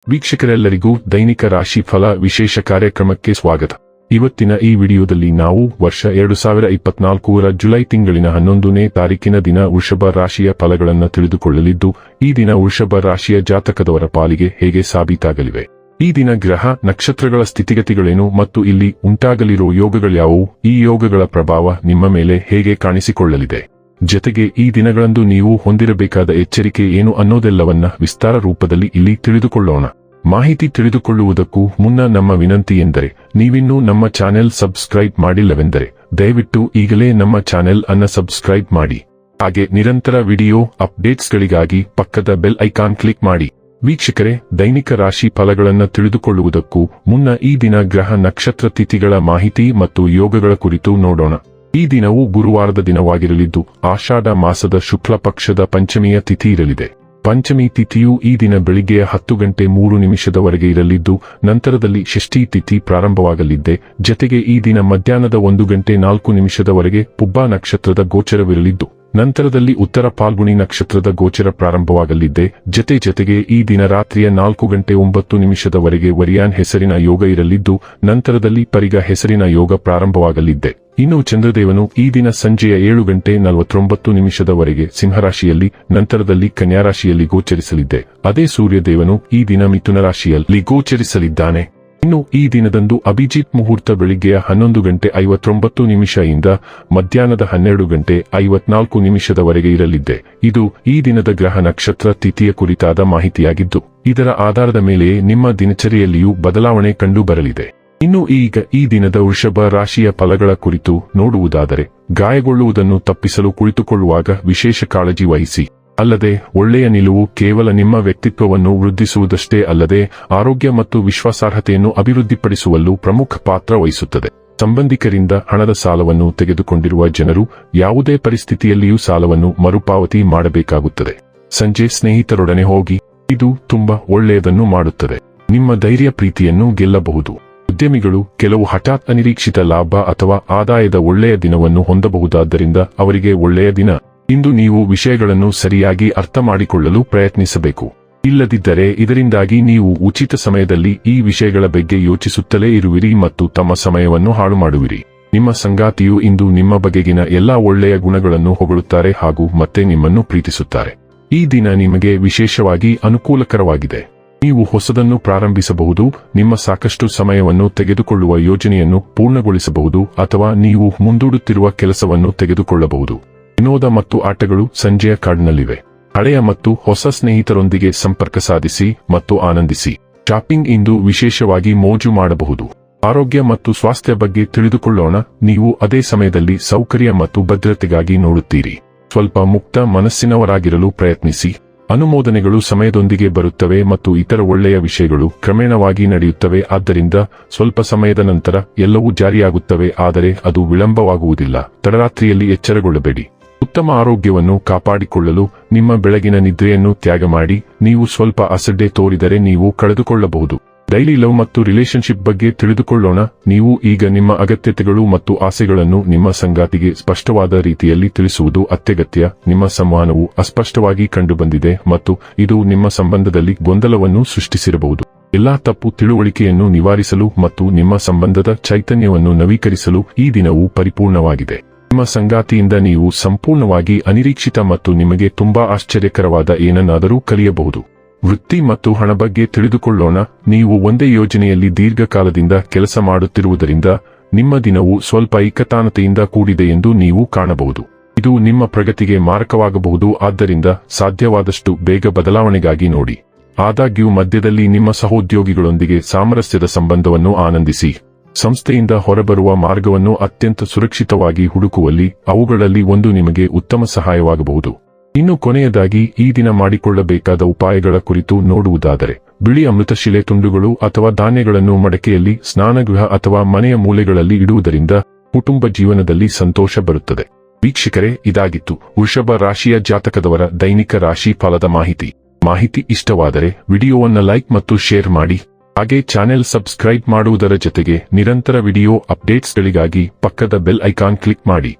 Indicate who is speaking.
Speaker 1: ವೀಕ್ಷಕರೆಲ್ಲರಿಗೂ ದೈನಿಕ ರಾಶಿ ಫಲ ವಿಶೇಷ ಕಾರ್ಯಕ್ರಮಕ್ಕೆ ಸ್ವಾಗತ. ಇವತ್ತಿನ ಈ ವಿಡಿಯೋದಲ್ಲಿ ನಾವು ವರ್ಷ 2024ರ ಜುಲೈ ತಿಂಗಳಿನ 11ನೇ ತಾರೀಕಿನ ದಿನ ವೃಷಭ ರಾಶಿಯ ಫಲಗಳನ್ನು ತಿಳಿದುಕೊಳ್ಳಲಿದ್ದು, ಈ ದಿನ ವೃಷಭ ರಾಶಿಯ ಜಾತಕದವರ ಪಾಲಿಗೆ ಹೇಗೆ ಸಾಬೀತಾಗಲಿವೆ, ಈ ದಿನ ಗ್ರಹ ನಕ್ಷತ್ರಗಳ ಸ್ಥಿತಿಗತಿಗಳೇನು ಮತ್ತು ಇಲ್ಲಿ ಉಂಟಾಗಲಿರುವ ಯೋಗಗಳ್ಯಾವುವು, ಈ ಯೋಗಗಳ ಪ್ರಭಾವ ನಿಮ್ಮ ಮೇಲೆ ಹೇಗೆ ಕಾಣಿಸಿಕೊಳ್ಳಲಿದೆ, ಜತೆಗೆ ಈ ದಿನಗಳಂದು ನೀವು ಹೊಂದಿರಬೇಕಾದ ಎಚ್ಚರಿಕೆ ಏನು ಅನ್ನೋದೆಲ್ಲವನ್ನ ವಿಸ್ತಾರ ರೂಪದಲ್ಲಿ ಇಲ್ಲಿ ತಿಳಿದುಕೊಳ್ಳೋಣ. ಮಾಹಿತಿ ತಿಳಿದುಕೊಳ್ಳುವುದಕ್ಕೂ ಮುನ್ನ ನಮ್ಮ ವಿನಂತಿ ಎಂದರೆ, ನೀವಿನ್ನೂ ನಮ್ಮ ಚಾನೆಲ್ ಸಬ್ಸ್ಕ್ರೈಬ್ ಮಾಡಿಲ್ಲವೆಂದರೆ ದಯವಿಟ್ಟು ಈಗಲೇ ನಮ್ಮ ಚಾನೆಲ್ ಅನ್ನು ಸಬ್ಸ್ಕ್ರೈಬ್ ಮಾಡಿ. ಹಾಗೆ ನಿರಂತರ ವಿಡಿಯೋ ಅಪ್ಡೇಟ್ಸ್ಗಳಿಗಾಗಿ ಪಕ್ಕದ ಬೆಲ್ ಐಕಾನ್ ಕ್ಲಿಕ್ ಮಾಡಿ. ವೀಕ್ಷಕರೇ, ದೈನಿಕ ರಾಶಿ ಫಲಗಳನ್ನು ತಿಳಿದುಕೊಳ್ಳುವುದಕ್ಕೂ ಮುನ್ನ ಈ ದಿನ ಗ್ರಹ ನಕ್ಷತ್ರ ತಿಥಿಗಳ ಮಾಹಿತಿ ಮತ್ತು ಯೋಗಗಳ ಕುರಿತು ನೋಡೋಣ. ಈ ದಿನವು ಗುರುವಾರದ ದಿನವಾಗಿರಲಿದ್ದು, ಆಷಾಢ ಮಾಸದ ಶುಕ್ಲ ಪಕ್ಷದ ಪಂಚಮಿಯ ತಿಥಿ ಇರಲಿದೆ. ಪಂಚಮಿ ತಿಥಿಯು ಈ ದಿನ ಬೆಳಿಗ್ಗೆ 10:03 ಇರಲಿದ್ದು, ನಂತರದಲ್ಲಿ ಷಷ್ಠಿ ತಿಥಿ ಪ್ರಾರಂಭವಾಗಲಿದೆ. ಜತೆಗೆ ಈ ದಿನ ಮಧ್ಯಾಹ್ನದ 1:04 ಪುಬ್ಬ ನಕ್ಷತ್ರದ ಗೋಚರವಿರಲಿದ್ದು, ನಂತರದಲ್ಲಿ ಉತ್ತರ ಫಾಲ್ಗುಣಿ ನಕ್ಷತ್ರದ ಗೋಚರ ಪ್ರಾರಂಭವಾಗಲಿದೆ. ಜತೆಗೆ ಈ ದಿನ ರಾತ್ರಿಯ 4:09 ವರಿಯಾನ್ ಹೆಸರಿನ ಯೋಗ ಇರಲಿದ್ದು, ನಂತರದಲ್ಲಿ ಪರಿಗ ಹೆಸರಿನ ಯೋಗ ಪ್ರಾರಂಭವಾಗಲಿದೆ. ಇನ್ನು ಚಂದ್ರದೇವನು ಈ ದಿನ ಸಂಜೆಯ 7:49 ಸಿಂಹರಾಶಿಯಲ್ಲಿ, ನಂತರದಲ್ಲಿ ಕನ್ಯಾರಾಶಿಯಲ್ಲಿ ಗೋಚರಿಸಲಿದೆ. ಅದೇ ಸೂರ್ಯದೇವನು ಈ ದಿನ ಮಿಥುನ ರಾಶಿಯಲ್ಲಿ ಗೋಚರಿಸಲಿದ್ದಾನೆ. ಇನ್ನು ಈ ದಿನದಂದು ಅಭಿಜಿತ್ ಮುಹೂರ್ತ ಬೆಳಿಗ್ಗೆಯ 11:59 ಇಂದ ಮಧ್ಯಾಹ್ನದ 12:54 ಇರಲಿದೆ. ಇದು ಈ ದಿನದ ಗ್ರಹ ನಕ್ಷತ್ರ ತಿಥಿಯ ಕುರಿತಾದ ಮಾಹಿತಿಯಾಗಿದ್ದು, ಇದರ ಆಧಾರದ ಮೇಲೆಯೇ ನಿಮ್ಮ ದಿನಚರಿಯಲ್ಲಿಯೂ ಬದಲಾವಣೆ ಕಂಡು ಬರಲಿದೆ. ಇನ್ನು ಈಗ ಈ ದಿನದ ವೃಷಭ ರಾಶಿಯ ಫಲಗಳ ಕುರಿತು ನೋಡುವುದಾದರೆ, ಗಾಯಗೊಳ್ಳುವುದನ್ನು ತಪ್ಪಿಸಲು ಕುಳಿತುಕೊಳ್ಳುವಾಗ ವಿಶೇಷ ಕಾಳಜಿ ವಹಿಸಿ. ಅಲ್ಲದೆ ಒಳ್ಳೆಯ ನಿಲುವು ಕೇವಲ ನಿಮ್ಮ ವ್ಯಕ್ತಿತ್ವವನ್ನು ವೃದ್ಧಿಸುವುದಷ್ಟೇ ಅಲ್ಲದೆ ಆರೋಗ್ಯ ಮತ್ತು ವಿಶ್ವಾಸಾರ್ಹತೆಯನ್ನು ಅಭಿವೃದ್ಧಿಪಡಿಸುವಲ್ಲೂ ಪ್ರಮುಖ ಪಾತ್ರ ವಹಿಸುತ್ತದೆ. ಸಂಬಂಧಿಕರಿಂದ ಹಣದ ಸಾಲವನ್ನು ತೆಗೆದುಕೊಂಡಿರುವ ಜನರು ಯಾವುದೇ ಪರಿಸ್ಥಿತಿಯಲ್ಲಿಯೂ ಸಾಲವನ್ನು ಮರುಪಾವತಿ ಮಾಡಬೇಕಾಗುತ್ತದೆ. ಸಂಜೆ ಸ್ನೇಹಿತರೊಡನೆ ಹೋಗಿ, ಇದು ತುಂಬಾ ಒಳ್ಳೆಯದನ್ನು ಮಾಡುತ್ತದೆ. ನಿಮ್ಮ ಧೈರ್ಯ ಪ್ರೀತಿಯನ್ನು ಗೆಲ್ಲಬಹುದು. ಉದ್ಯಮಿಗಳು ಕೆಲವು ಹಠಾತ್ ಅನಿರೀಕ್ಷಿತ ಲಾಭ ಅಥವಾ ಆದಾಯದ ಒಳ್ಳೆಯ ದಿನವನ್ನು ಹೊಂದಬಹುದಾದ್ದರಿಂದ ಅವರಿಗೆ ಒಳ್ಳೆಯ ದಿನ. ಇಂದು ನೀವು ವಿಷಯಗಳನ್ನು ಸರಿಯಾಗಿ ಅರ್ಥ ಮಾಡಿಕೊಳ್ಳಲು ಪ್ರಯತ್ನಿಸಬೇಕು. ಇಲ್ಲದಿದ್ದರೆ ಇದರಿಂದಾಗಿ ನೀವು ಉಚಿತ ಸಮಯದಲ್ಲಿ ಈ ವಿಷಯಗಳ ಬಗ್ಗೆ ಯೋಚಿಸುತ್ತಲೇ ಇರುವಿರಿ ಮತ್ತು ತಮ್ಮ ಸಮಯವನ್ನು ಹಾಳು ಮಾಡುವಿರಿ. ನಿಮ್ಮ ಸಂಗಾತಿಯು ಇಂದು ನಿಮ್ಮ ಬಗೆಗಿನ ಎಲ್ಲಾ ಒಳ್ಳೆಯ ಗುಣಗಳನ್ನು ಹೊಗಳುತ್ತಾರೆ ಹಾಗೂ ಮತ್ತೆ ನಿಮ್ಮನ್ನು ಪ್ರೀತಿಸುತ್ತಾರೆ. ಈ ದಿನ ನಿಮಗೆ ವಿಶೇಷವಾಗಿ ಅನುಕೂಲಕರವಾಗಿದೆ. ನೀವು ಹೊಸದನ್ನು ಪ್ರಾರಂಭಿಸಬಹುದು, ನಿಮ್ಮ ಸಾಕಷ್ಟು ಸಮಯವನ್ನು ತೆಗೆದುಕೊಳ್ಳುವ ಯೋಜನೆಯನ್ನು ಪೂರ್ಣಗೊಳಿಸಬಹುದು ಅಥವಾ ನೀವು ಮುಂದೂಡುತ್ತಿರುವ ಕೆಲಸವನ್ನು ತೆಗೆದುಕೊಳ್ಳಬಹುದು. ವಿನೋದ ಮತ್ತು ಆಟಗಳು ಸಂಜೆಯ ಕಾರ್ಡ್ನಲ್ಲಿವೆ. ಹಳೆಯ ಮತ್ತು ಹೊಸ ಸ್ನೇಹಿತರೊಂದಿಗೆ ಸಂಪರ್ಕ ಸಾಧಿಸಿ ಮತ್ತು ಆನಂದಿಸಿ. ಶಾಪಿಂಗ್ ಇಂದು ವಿಶೇಷವಾಗಿ ಮೋಜು ಮಾಡಬಹುದು. ಆರೋಗ್ಯ ಮತ್ತು ಸ್ವಾಸ್ಥ್ಯ ಬಗ್ಗೆ ತಿಳಿದುಕೊಳ್ಳೋಣ. ನೀವು ಅದೇ ಸಮಯದಲ್ಲಿ ಸೌಕರ್ಯ ಮತ್ತು ಭದ್ರತೆಗಾಗಿ ನೋಡುತ್ತೀರಿ. ಸ್ವಲ್ಪ ಮುಕ್ತ ಮನಸ್ಸಿನವರಾಗಿರಲು ಪ್ರಯತ್ನಿಸಿ. ಅನುಮೋದನೆಗಳು ಸಮಯದೊಂದಿಗೆ ಬರುತ್ತವೆ ಮತ್ತು ಇತರ ಒಳ್ಳೆಯ ವಿಷಯಗಳು ಕ್ರಮೇಣವಾಗಿ ನಡೆಯುತ್ತವೆ. ಆದ್ದರಿಂದ ಸ್ವಲ್ಪ ಸಮಯದ ನಂತರ ಎಲ್ಲವೂ ಜಾರಿಯಾಗುತ್ತವೆ, ಆದರೆ ಅದು ವಿಳಂಬವಾಗುವುದಿಲ್ಲ. ತಡರಾತ್ರಿಯಲ್ಲಿ ಎಚ್ಚರಗೊಳ್ಳಬೇಡಿ. ಉತ್ತಮ ಆರೋಗ್ಯವನ್ನು ಕಾಪಾಡಿಕೊಳ್ಳಲು ನಿಮ್ಮ ಬೆಳಗಿನ ನಿದ್ರೆಯನ್ನು ತ್ಯಾಗ ಮಾಡಿ. ನೀವು ಸ್ವಲ್ಪ ಅಸಡ್ಡೆ ತೋರಿದರೆ ನೀವು ಕಳೆದುಕೊಳ್ಳಬಹುದು. ಡೈಲಿ ಲವ್ ಮತ್ತು ರಿಲೇಶನ್ಶಿಪ್ ಬಗ್ಗೆ ತಿಳಿದುಕೊಳ್ಳೋಣ. ನೀವು ಈಗ ನಿಮ್ಮ ಅಗತ್ಯತೆಗಳು ಮತ್ತು ಆಸೆಗಳನ್ನು ನಿಮ್ಮ ಸಂಗಾತಿಗೆ ಸ್ಪಷ್ಟವಾದ ರೀತಿಯಲ್ಲಿ ತಿಳಿಸುವುದು ಅತ್ಯಗತ್ಯ. ನಿಮ್ಮ ಸಂವಹನವು ಅಸ್ಪಷ್ಟವಾಗಿ ಕಂಡುಬಂದಿದೆ ಮತ್ತು ಇದು ನಿಮ್ಮ ಸಂಬಂಧದಲ್ಲಿ ಗೊಂದಲವನ್ನು ಸೃಷ್ಟಿಸಿರಬಹುದು. ಎಲ್ಲಾ ತಪ್ಪು ತಿಳುವಳಿಕೆಯನ್ನು ನಿವಾರಿಸಲು ಮತ್ತು ನಿಮ್ಮ ಸಂಬಂಧದ ಚೈತನ್ಯವನ್ನು ನವೀಕರಿಸಲು ಈ ದಿನವು ಪರಿಪೂರ್ಣವಾಗಿದೆ. ನಿಮ್ಮ ಸಂಗಾತಿಯಿಂದ ನೀವು ಸಂಪೂರ್ಣವಾಗಿ ಅನಿರೀಕ್ಷಿತ ಮತ್ತು ನಿಮಗೆ ತುಂಬಾ ಆಶ್ಚರ್ಯಕರವಾದ ಏನನ್ನಾದರೂ ಕಲಿಯಬಹುದು. ವೃತ್ತಿ ಮತ್ತು ಹಣ ಬಗ್ಗೆ ತಿಳಿದುಕೊಳ್ಳೋಣ. ನೀವು ಒಂದೇ ಯೋಜನೆಯಲ್ಲಿ ದೀರ್ಘಕಾಲದಿಂದ ಕೆಲಸ ಮಾಡುತ್ತಿರುವುದರಿಂದ ನಿಮ್ಮ ದಿನವು ಸ್ವಲ್ಪ ಏಕತಾನತೆಯಿಂದ ಕೂಡಿದೆ ಎಂದು ನೀವು ಕಾಣಬಹುದು. ಇದು ನಿಮ್ಮ ಪ್ರಗತಿಗೆ ಮಾರಕವಾಗಬಹುದು, ಆದ್ದರಿಂದ ಸಾಧ್ಯವಾದಷ್ಟು ಬೇಗ ಬದಲಾವಣೆಗಾಗಿ ನೋಡಿ. ಆದಾಗ್ಯೂ ಮಧ್ಯದಲ್ಲಿ ನಿಮ್ಮ ಸಹೋದ್ಯೋಗಿಗಳೊಂದಿಗೆ ಸಾಮರಸ್ಯದ ಸಂಬಂಧವನ್ನು ಆನಂದಿಸಿ. ಸಂಸ್ಥೆಯಿಂದ ಹೊರಬರುವ ಮಾರ್ಗವನ್ನು ಅತ್ಯಂತ ಸುರಕ್ಷಿತವಾಗಿ ಹುಡುಕುವಲ್ಲಿ ಅವುಗಳಲ್ಲಿ ಒಂದು ನಿಮಗೆ ಉತ್ತಮ ಸಹಾಯವಾಗಬಹುದು. ಇನ್ನು ಕೊನೆಯದಾಗಿ ಈ ದಿನ ಮಾಡಿಕೊಳ್ಳಬೇಕಾದ ಉಪಾಯಗಳ ಕುರಿತು ನೋಡುವುದಾದರೆ, ಬಿಳಿ ಅಮೃತಶಿಲೆ ತುಂಡುಗಳು ಅಥವಾ ಧಾನ್ಯಗಳನ್ನು ಮಡಕೆಯಲ್ಲಿ, ಸ್ನಾನಗೃಹ ಅಥವಾ ಮನೆಯ ಮೂಲೆಗಳಲ್ಲಿ ಇಡುವುದರಿಂದ ಕುಟುಂಬ ಜೀವನದಲ್ಲಿ ಸಂತೋಷ ಬರುತ್ತದೆ. ವೀಕ್ಷಕರೇ, ಇದಾಗಿತ್ತು ವೃಷಭ ರಾಶಿಯ ಜಾತಕದವರ ದೈನಿಕ ರಾಶಿ ಫಲದ ಮಾಹಿತಿ ಇಷ್ಟವಾದರೆ ವಿಡಿಯೋವನ್ನು ಲೈಕ್ ಮತ್ತು ಶೇರ್ ಮಾಡಿ. ಹಾಗೆ ಚಾನೆಲ್ ಸಬ್ಸ್ಕ್ರೈಬ್ ಮಾಡುವುದರ ಜೊತೆಗೆ ನಿರಂತರ ವಿಡಿಯೋ ಅಪ್ಡೇಟ್ಸ್ಗಳಿಗಾಗಿ ಪಕ್ಕದ ಬೆಲ್ ಐಕಾನ್ ಕ್ಲಿಕ್ ಮಾಡಿ.